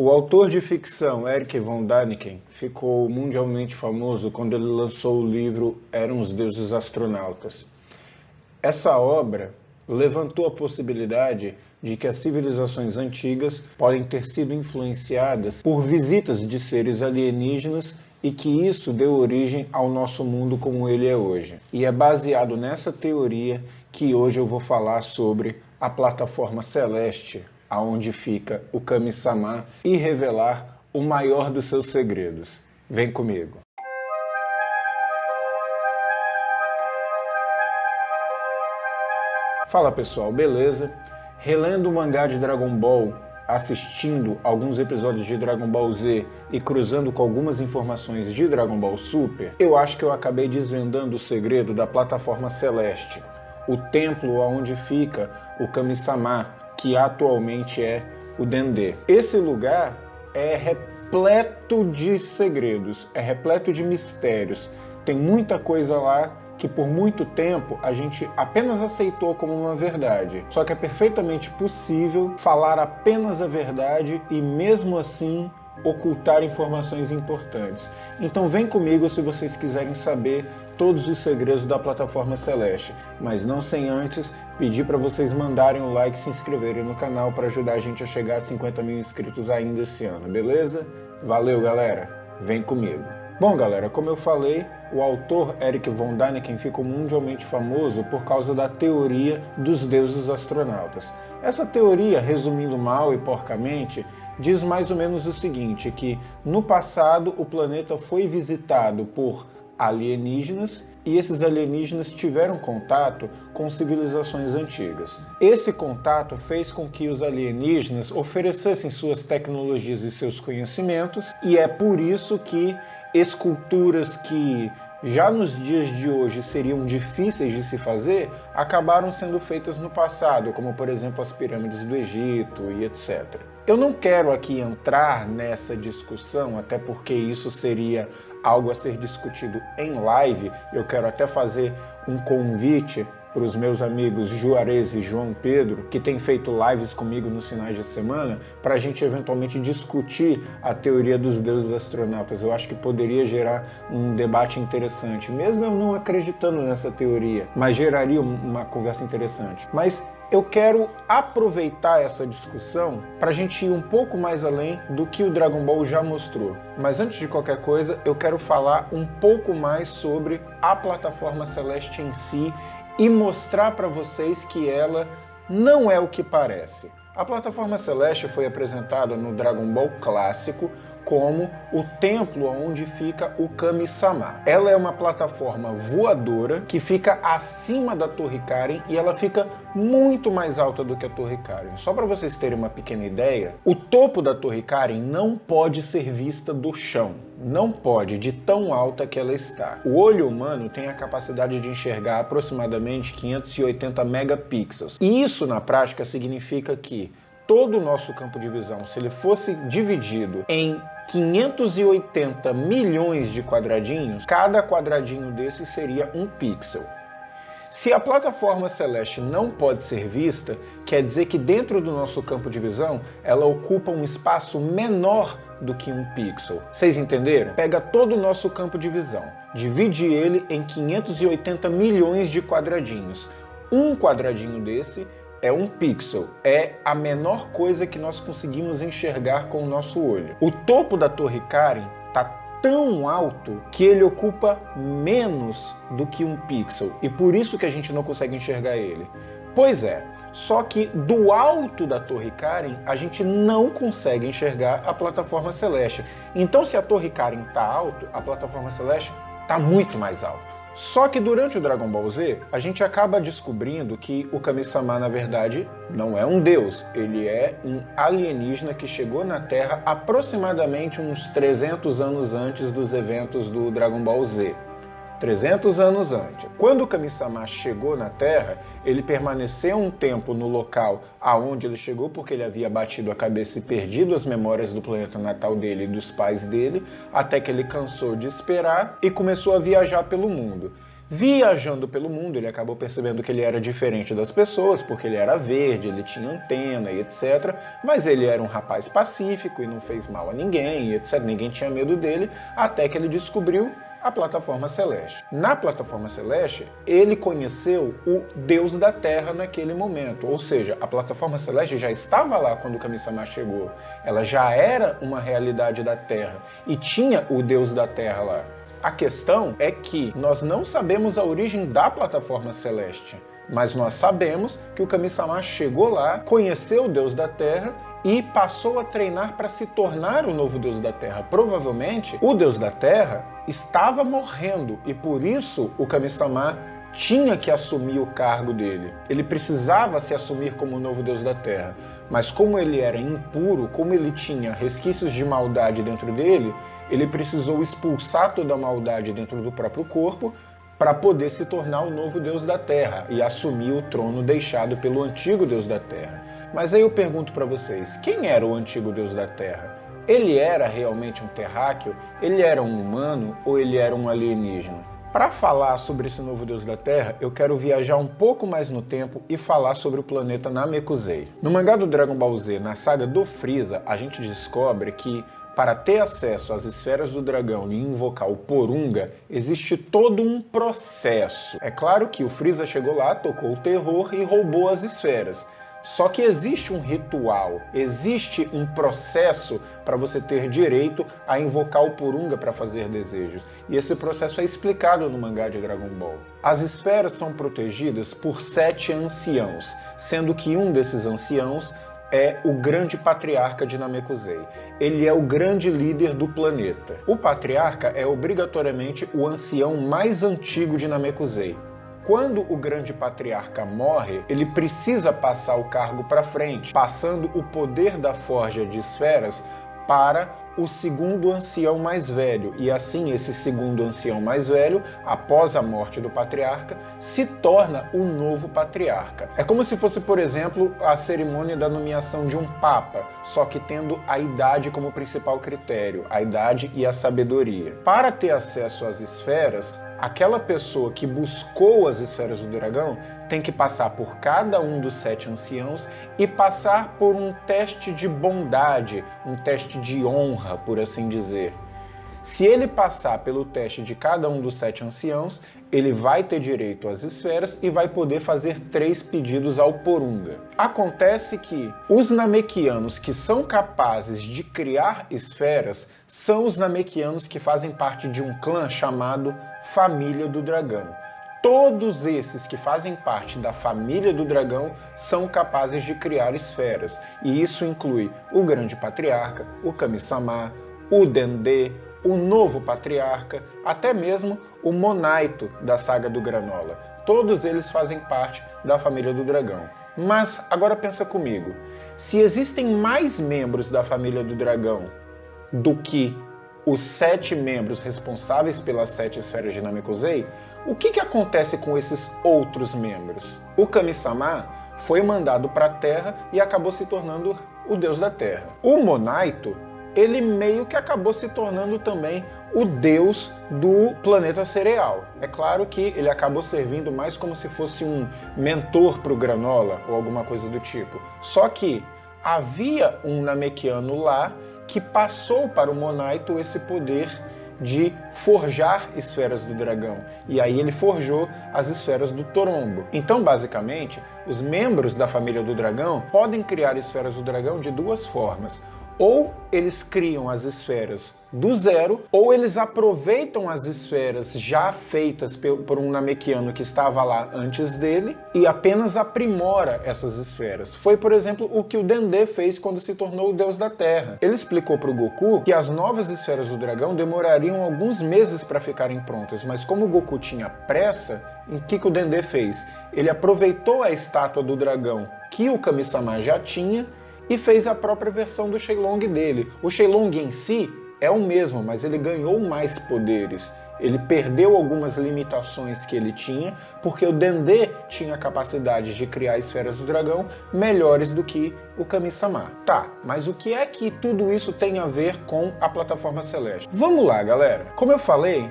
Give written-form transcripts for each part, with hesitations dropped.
O autor de ficção Erich von Däniken ficou mundialmente famoso quando ele lançou o livro Eram os Deuses Astronautas. Essa obra levantou a possibilidade de que as civilizações antigas podem ter sido influenciadas por visitas de seres alienígenas e que isso deu origem ao nosso mundo como ele é hoje. E é baseado nessa teoria que hoje eu vou falar sobre a plataforma celeste, aonde fica o Kami-sama, e revelar o maior dos seus segredos. Vem comigo. Fala pessoal, beleza? Relendo o mangá de Dragon Ball, assistindo alguns episódios de Dragon Ball Z e cruzando com algumas informações de Dragon Ball Super, eu acho que eu acabei desvendando o segredo da plataforma celeste, o templo onde fica o Kami-sama, que atualmente é o Dendê. Esse lugar é repleto de segredos, é repleto de mistérios. Tem muita coisa lá que por muito tempo a gente apenas aceitou como uma verdade. Só que é perfeitamente possível falar apenas a verdade e mesmo assim ocultar informações importantes. Então vem comigo se vocês quiserem saber todos os segredos da plataforma celeste, mas não sem antes pedir para vocês mandarem o like e se inscreverem no canal para ajudar a gente a chegar a 50 mil inscritos ainda esse ano, beleza? Valeu, galera! Vem comigo! Bom, galera, como eu falei, o autor Erich von Däniken ficou mundialmente famoso por causa da teoria dos deuses astronautas. Essa teoria, resumindo mal e porcamente, diz mais ou menos o seguinte, que no passado o planeta foi visitado por alienígenas e esses alienígenas tiveram contato com civilizações antigas. Esse contato fez com que os alienígenas oferecessem suas tecnologias e seus conhecimentos, e é por isso que esculturas que já nos dias de hoje seriam difíceis de se fazer, acabaram sendo feitas no passado, como por exemplo as pirâmides do Egito e etc. Eu não quero aqui entrar nessa discussão, até porque isso seria algo a ser discutido em live. Eu quero até fazer um convite para os meus amigos Juarez e João Pedro, que têm feito lives comigo nos finais de semana, para a gente eventualmente discutir a teoria dos deuses astronautas. Eu acho que poderia gerar um debate interessante, mesmo eu não acreditando nessa teoria, mas geraria uma conversa interessante. Mas eu quero aproveitar essa discussão para a gente ir um pouco mais além do que o Dragon Ball já mostrou. Mas antes de qualquer coisa, eu quero falar um pouco mais sobre a plataforma celeste em si e mostrar para vocês que ela não é o que parece. A plataforma celeste foi apresentada no Dragon Ball clássico como o templo onde fica o Kami-sama. Ela é uma plataforma voadora que fica acima da Torre Karen e ela fica muito mais alta do que a Torre Karen. Só para vocês terem uma pequena ideia, o topo da Torre Karen não pode ser vista do chão. Não pode, de tão alta que ela está. O olho humano tem a capacidade de enxergar aproximadamente 580 megapixels. E isso, na prática, significa que todo o nosso campo de visão, se ele fosse dividido em 580 milhões de quadradinhos, cada quadradinho desse seria um pixel. Se a plataforma celeste não pode ser vista, quer dizer que dentro do nosso campo de visão, ela ocupa um espaço menor do que um pixel. Vocês entenderam? Pega todo o nosso campo de visão, divide ele em 580 milhões de quadradinhos. Um quadradinho desse é um pixel, é a menor coisa que nós conseguimos enxergar com o nosso olho. O topo da Torre Karen está tão alto que ele ocupa menos do que um pixel, e por isso que a gente não consegue enxergar ele. Pois é, só que do alto da Torre Karen a gente não consegue enxergar a plataforma celeste. Então se a Torre Karen está alto, a plataforma celeste está muito mais alto. Só que durante o Dragon Ball Z, a gente acaba descobrindo que o Kami-sama, na verdade, não é um deus. Ele é um alienígena que chegou na Terra aproximadamente uns 300 anos antes dos eventos do Dragon Ball Z. 300 anos antes. Quando o Kami-sama chegou na Terra, ele permaneceu um tempo no local aonde ele chegou, porque ele havia batido a cabeça e perdido as memórias do planeta natal dele e dos pais dele, até que ele cansou de esperar e começou a viajar pelo mundo. Viajando pelo mundo, ele acabou percebendo que ele era diferente das pessoas, porque ele era verde, ele tinha antena e etc. Mas ele era um rapaz pacífico e não fez mal a ninguém, e etc. Ninguém tinha medo dele, até que ele descobriu a Plataforma Celeste. Na Plataforma Celeste, ele conheceu o Deus da Terra naquele momento, ou seja, a Plataforma Celeste já estava lá quando o Kami-sama chegou. Ela já era uma realidade da Terra e tinha o Deus da Terra lá. A questão é que nós não sabemos a origem da Plataforma Celeste, mas nós sabemos que o Kami-sama chegou lá, conheceu o Deus da Terra e passou a treinar para se tornar o novo Deus da Terra. Provavelmente, o Deus da Terra estava morrendo e por isso o Kami-sama tinha que assumir o cargo dele. Ele precisava se assumir como o novo Deus da Terra. Mas como ele era impuro, como ele tinha resquícios de maldade dentro dele, ele precisou expulsar toda a maldade dentro do próprio corpo para poder se tornar o novo Deus da Terra e assumir o trono deixado pelo antigo Deus da Terra. Mas aí eu pergunto para vocês, quem era o antigo Deus da Terra? Ele era realmente um terráqueo? Ele era um humano ou ele era um alienígena? Para falar sobre esse novo Deus da Terra, eu quero viajar um pouco mais no tempo e falar sobre o planeta Namekusei. No mangá do Dragon Ball Z, na saga do Freeza, a gente descobre que para ter acesso às esferas do dragão e invocar o Porunga, existe todo um processo. É claro que o Freeza chegou lá, tocou o terror e roubou as esferas. Só que existe um ritual, existe um processo para você ter direito a invocar o Porunga para fazer desejos. E esse processo é explicado no mangá de Dragon Ball. As esferas são protegidas por 7 anciãos, sendo que um desses anciãos é o grande patriarca de Namekusei. Ele é o grande líder do planeta. O patriarca é obrigatoriamente o ancião mais antigo de Namekusei. Quando o grande patriarca morre, ele precisa passar o cargo para frente, passando o poder da forja de esferas para o segundo ancião mais velho. E assim, esse segundo ancião mais velho, após a morte do patriarca, se torna o novo patriarca. É como se fosse, por exemplo, a cerimônia da nomeação de um papa, só que tendo a idade como principal critério, a idade e a sabedoria. Para ter acesso às esferas, aquela pessoa que buscou as esferas do dragão tem que passar por cada um dos 7 anciãos e passar por um teste de bondade, um teste de honra, por assim dizer. Se ele passar pelo teste de cada um dos 7 anciãos, ele vai ter direito às esferas e vai poder fazer 3 pedidos ao Porunga. Acontece que os Namekianos que são capazes de criar esferas são os Namekianos que fazem parte de um clã chamado Família do Dragão. Todos esses que fazem parte da Família do Dragão são capazes de criar esferas, e isso inclui o Grande Patriarca, o Kami-sama, o Dendê, o Novo Patriarca, até mesmo o Monaito da saga do Granola. Todos eles fazem parte da Família do Dragão. Mas agora pensa comigo, se existem mais membros da Família do Dragão do que os 7 membros responsáveis pelas 7 esferas de Namekusei, o que acontece com esses outros membros? O Kami-sama foi mandado para a Terra e acabou se tornando o Deus da Terra. O Monaito, ele meio que acabou se tornando também o Deus do planeta cereal. É claro que ele acabou servindo mais como se fosse um mentor para o Granola ou alguma coisa do tipo. Só que havia um Namekiano lá que passou para o Monaito esse poder de forjar esferas do dragão. E aí ele forjou as esferas do Torombo. Então, basicamente, os membros da Família do Dragão podem criar esferas do dragão de 2 formas. Ou eles criam as esferas do zero, ou eles aproveitam as esferas já feitas por um Namekiano que estava lá antes dele e apenas aprimora essas esferas. Foi, por exemplo, o que o Dendê fez quando se tornou o Deus da Terra. Ele explicou para o Goku que as novas esferas do dragão demorariam alguns meses para ficarem prontas, mas como o Goku tinha pressa, o que o Dendê fez? Ele aproveitou a estátua do dragão que o Kami-sama já tinha e fez a própria versão do Shenlong dele. O Shenlong em si é o mesmo, mas ele ganhou mais poderes. Ele perdeu algumas limitações que ele tinha, porque o Dendê tinha a capacidade de criar esferas do dragão melhores do que o Kami-sama. Tá, mas o que é que tudo isso tem a ver com a Plataforma Celeste? Vamos lá, galera. Como eu falei,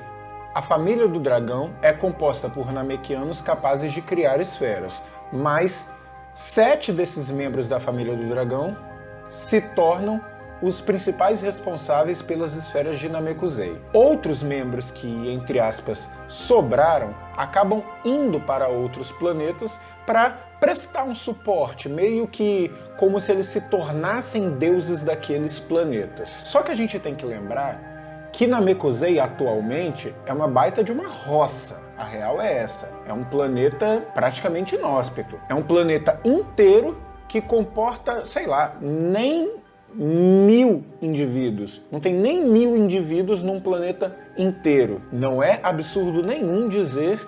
A família do dragão é composta por Namekianos capazes de criar esferas, mas 7 desses membros da família do dragão se tornam os principais responsáveis pelas esferas de Namekusei. Outros membros que, entre aspas, sobraram, acabam indo para outros planetas para prestar um suporte, meio que como se eles se tornassem deuses daqueles planetas. Só que a gente tem que lembrar que Namekusei atualmente é uma baita de uma roça. A real é essa. É um planeta praticamente inóspito. É um planeta inteiro que comporta, sei lá, nem 1000 indivíduos. Não tem nem 1000 indivíduos num planeta inteiro. Não é absurdo nenhum dizer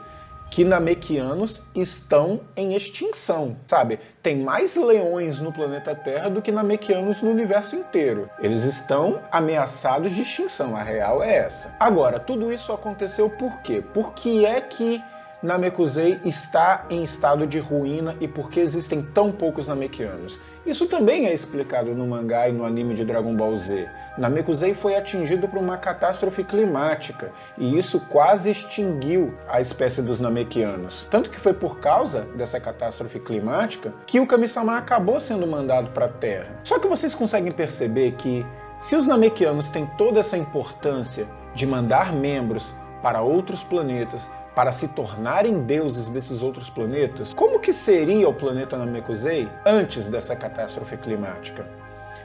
que Namekianos estão em extinção, sabe? Tem mais leões no planeta Terra do que Namekianos no universo inteiro. Eles estão ameaçados de extinção, a real é essa. Agora, tudo isso aconteceu por quê? Por que é que Namekusei está em estado de ruína e por que existem tão poucos Namekianos? Isso também é explicado no mangá e no anime de Dragon Ball Z. Namekusei foi atingido por uma catástrofe climática e isso quase extinguiu a espécie dos Namekianos. Tanto que foi por causa dessa catástrofe climática que o Kami-sama acabou sendo mandado para a Terra. Só que vocês conseguem perceber que se os Namekianos têm toda essa importância de mandar membros para outros planetas, para se tornarem deuses desses outros planetas, como que seria o planeta Namekusei antes dessa catástrofe climática?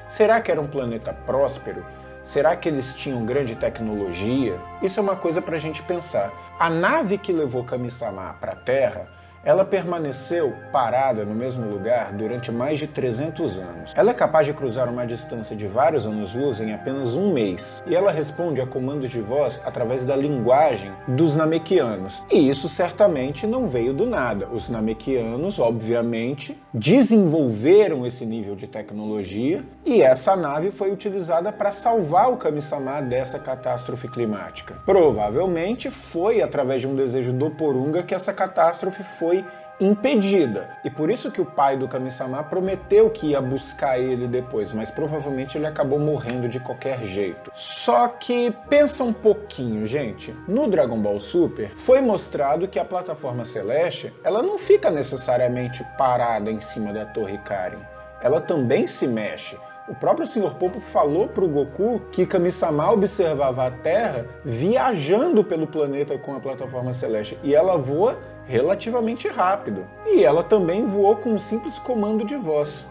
Será que era um planeta próspero? Será que eles tinham grande tecnologia? Isso é uma coisa para a gente pensar. A nave que levou Kami-sama para a Terra, ela permaneceu parada no mesmo lugar durante mais de 300 anos. Ela é capaz de cruzar uma distância de vários anos-luz em apenas um mês, e ela responde a comandos de voz através da linguagem dos Namekianos. E isso certamente não veio do nada. Os Namekianos, obviamente, desenvolveram esse nível de tecnologia, e essa nave foi utilizada para salvar o Kami-sama dessa catástrofe climática. Provavelmente foi através de um desejo do Porunga que essa catástrofe foi impedida. E por isso que o pai do Kami-sama prometeu que ia buscar ele depois, mas provavelmente ele acabou morrendo de qualquer jeito. Só que pensa um pouquinho, gente. No Dragon Ball Super foi mostrado que a plataforma celeste, ela não fica necessariamente parada em cima da Torre Karin. Ela também se mexe. O próprio Sr. Popo falou pro Goku que Kami-sama observava a Terra viajando pelo planeta com a plataforma celeste e ela voa relativamente rápido. E ela também voou com um simples comando de voz.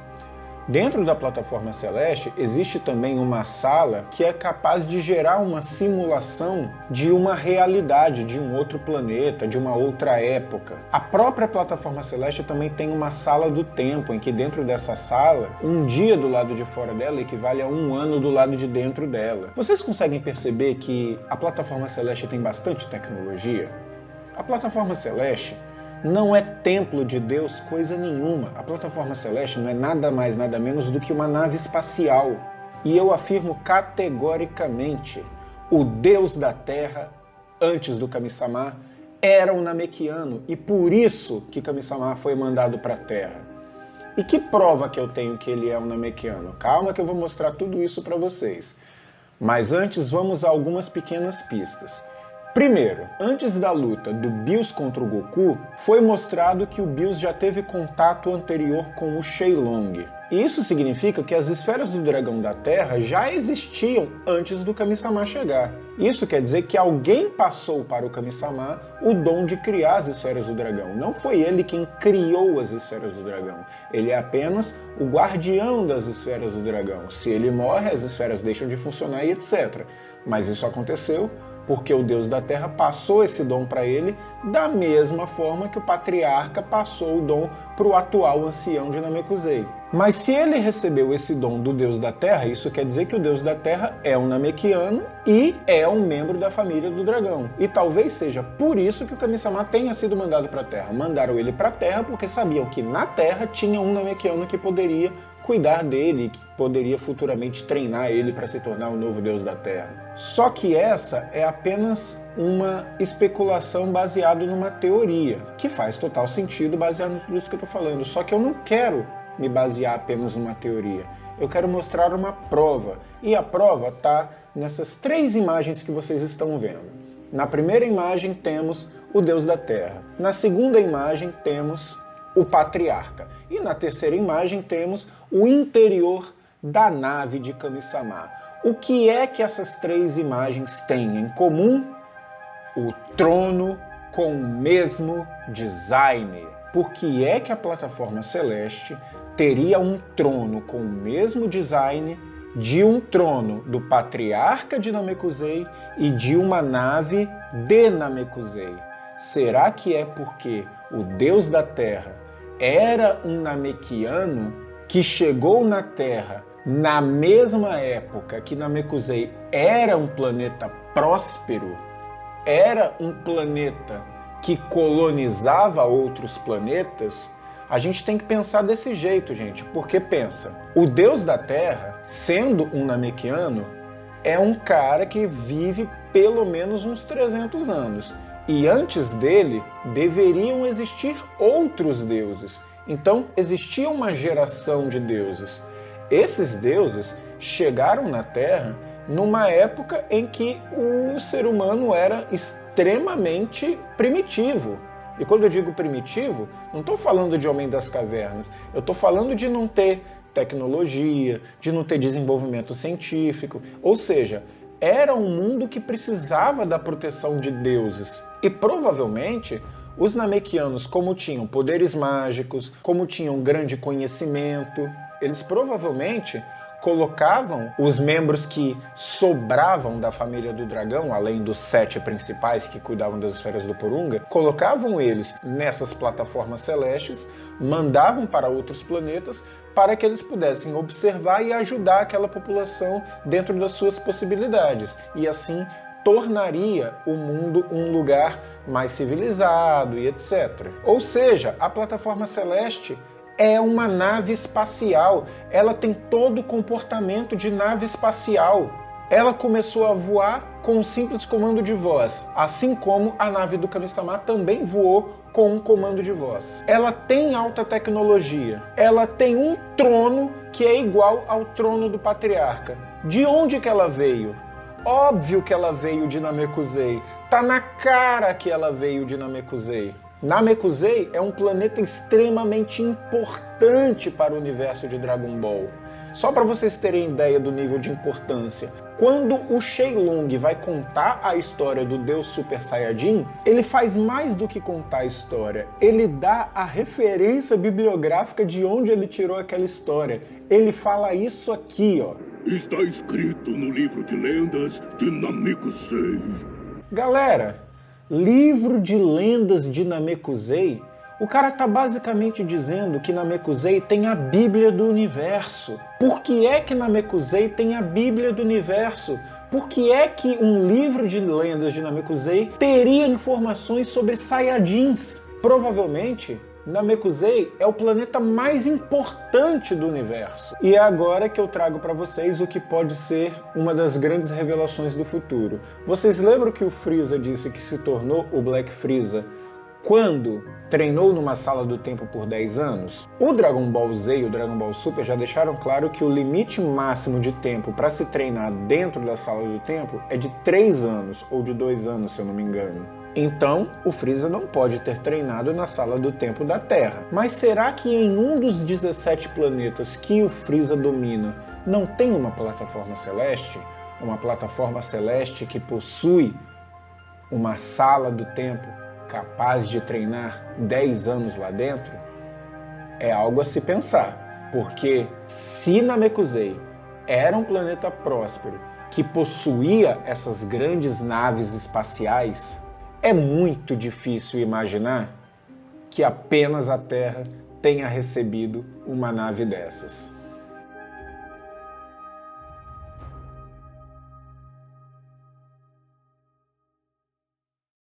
Dentro da plataforma celeste existe também uma sala que é capaz de gerar uma simulação de uma realidade, de um outro planeta, de uma outra época. A própria plataforma celeste também tem uma sala do tempo, em que dentro dessa sala, um dia do lado de fora dela equivale a um ano do lado de dentro dela. Vocês conseguem perceber que a plataforma celeste tem bastante tecnologia? A plataforma celeste não é templo de Deus coisa nenhuma. A plataforma celeste não é nada mais, nada menos do que uma nave espacial. E eu afirmo categoricamente, o Deus da Terra, antes do Kami-sama, era um Namekiano. E por isso que Kami-sama foi mandado para a Terra. E que prova que eu tenho que ele é um Namekiano? Calma que eu vou mostrar tudo isso para vocês. Mas antes vamos a algumas pequenas pistas. Primeiro, antes da luta do Bills contra o Goku, foi mostrado que o Bills já teve contato anterior com o Shenlong. E isso significa que as esferas do dragão da Terra já existiam antes do Kami-sama chegar. Isso quer dizer que alguém passou para o Kami-sama o dom de criar as esferas do dragão. Não foi ele quem criou as esferas do dragão. Ele é apenas o guardião das esferas do dragão. Se ele morre, as esferas deixam de funcionar e etc. Mas isso aconteceu porque o Deus da Terra passou esse dom para ele da mesma forma que o patriarca passou o dom para o atual ancião de Namekusei. Mas se ele recebeu esse dom do Deus da Terra, isso quer dizer que o Deus da Terra é um Namekiano e é um membro da família do dragão. E talvez seja por isso que o Kami-sama tenha sido mandado para a Terra. Mandaram ele para a Terra porque sabiam que na Terra tinha um Namekiano que poderia cuidar dele, que poderia futuramente treinar ele para se tornar o novo Deus da Terra. Só que essa é apenas uma especulação baseada numa teoria, que faz total sentido baseado em tudo isso que eu estou falando. Só que eu não quero me basear apenas numa teoria. Eu quero mostrar uma prova. E a prova está nessas 3 imagens que vocês estão vendo. Na primeira imagem temos o Deus da Terra. Na segunda imagem temos o patriarca. E na terceira imagem temos o interior da nave de Kami-sama. O que é que essas três imagens têm em comum? O trono com o mesmo design. Por que é que a plataforma celeste teria um trono com o mesmo design de um trono do patriarca de Namekusei e de uma nave de Namekusei? Será que é porque o Deus da Terra era um Namekiano que chegou na Terra na mesma época que Namekusei era um planeta próspero? Era um planeta que colonizava outros planetas? A gente tem que pensar desse jeito, gente, porque pensa, o Deus da Terra, sendo um Namekiano, é um cara que vive pelo menos uns 300 anos. E antes dele, deveriam existir outros deuses. Então, existia uma geração de deuses. Esses deuses chegaram na Terra numa época em que o ser humano era extremamente primitivo. E quando eu digo primitivo, não estou falando de homem das cavernas, eu estou falando de não ter tecnologia, de não ter desenvolvimento científico, ou seja, era um mundo que precisava da proteção de deuses. E provavelmente os Namekianos, como tinham poderes mágicos, como tinham grande conhecimento, eles provavelmente colocavam os membros que sobravam da família do dragão, além dos 7 principais que cuidavam das esferas do Porunga, colocavam eles nessas plataformas celestes, mandavam para outros planetas para que eles pudessem observar e ajudar aquela população dentro das suas possibilidades. E assim tornaria o mundo um lugar mais civilizado e etc. Ou seja, a plataforma celeste é uma nave espacial, ela tem todo o comportamento de nave espacial. Ela começou a voar com um simples comando de voz, assim como a nave do Kami-sama também voou com um comando de voz. Ela tem alta tecnologia, ela tem um trono que é igual ao trono do patriarca. De onde que ela veio? Óbvio que ela veio de Namekusei, tá na cara que ela veio de Namekusei. Namekusei é um planeta extremamente importante para o universo de Dragon Ball. Só para vocês terem ideia do nível de importância, quando o Shenlong vai contar a história do Deus Super Saiyajin, ele faz mais do que contar a história, ele dá a referência bibliográfica de onde ele tirou aquela história. Ele fala isso aqui, ó. Está escrito no livro de lendas de Namekusei. Galera, livro de lendas de Namekusei, o cara tá basicamente dizendo que Namekusei tem a Bíblia do Universo. Por que é que Namekusei tem a Bíblia do Universo? Por que é que um livro de lendas de Namekusei teria informações sobre Saiyajins? Provavelmente, Namekusei é o planeta mais importante do universo. E é agora que eu trago para vocês o que pode ser uma das grandes revelações do futuro. Vocês lembram que o Freeza disse que se tornou o Black Freeza quando treinou numa sala do tempo por 10 anos? O Dragon Ball Z e o Dragon Ball Super já deixaram claro que o limite máximo de tempo para se treinar dentro da sala do tempo é de 3 anos, ou de 2 anos, se eu não me engano. Então, o Freeza não pode ter treinado na sala do tempo da Terra. Mas será que em um dos 17 planetas que o Freeza domina não tem uma plataforma celeste? Uma plataforma celeste que possui uma sala do tempo capaz de treinar 10 anos lá dentro? É algo a se pensar, porque se Namekusei era um planeta próspero que possuía essas grandes naves espaciais, é muito difícil imaginar que apenas a Terra tenha recebido uma nave dessas.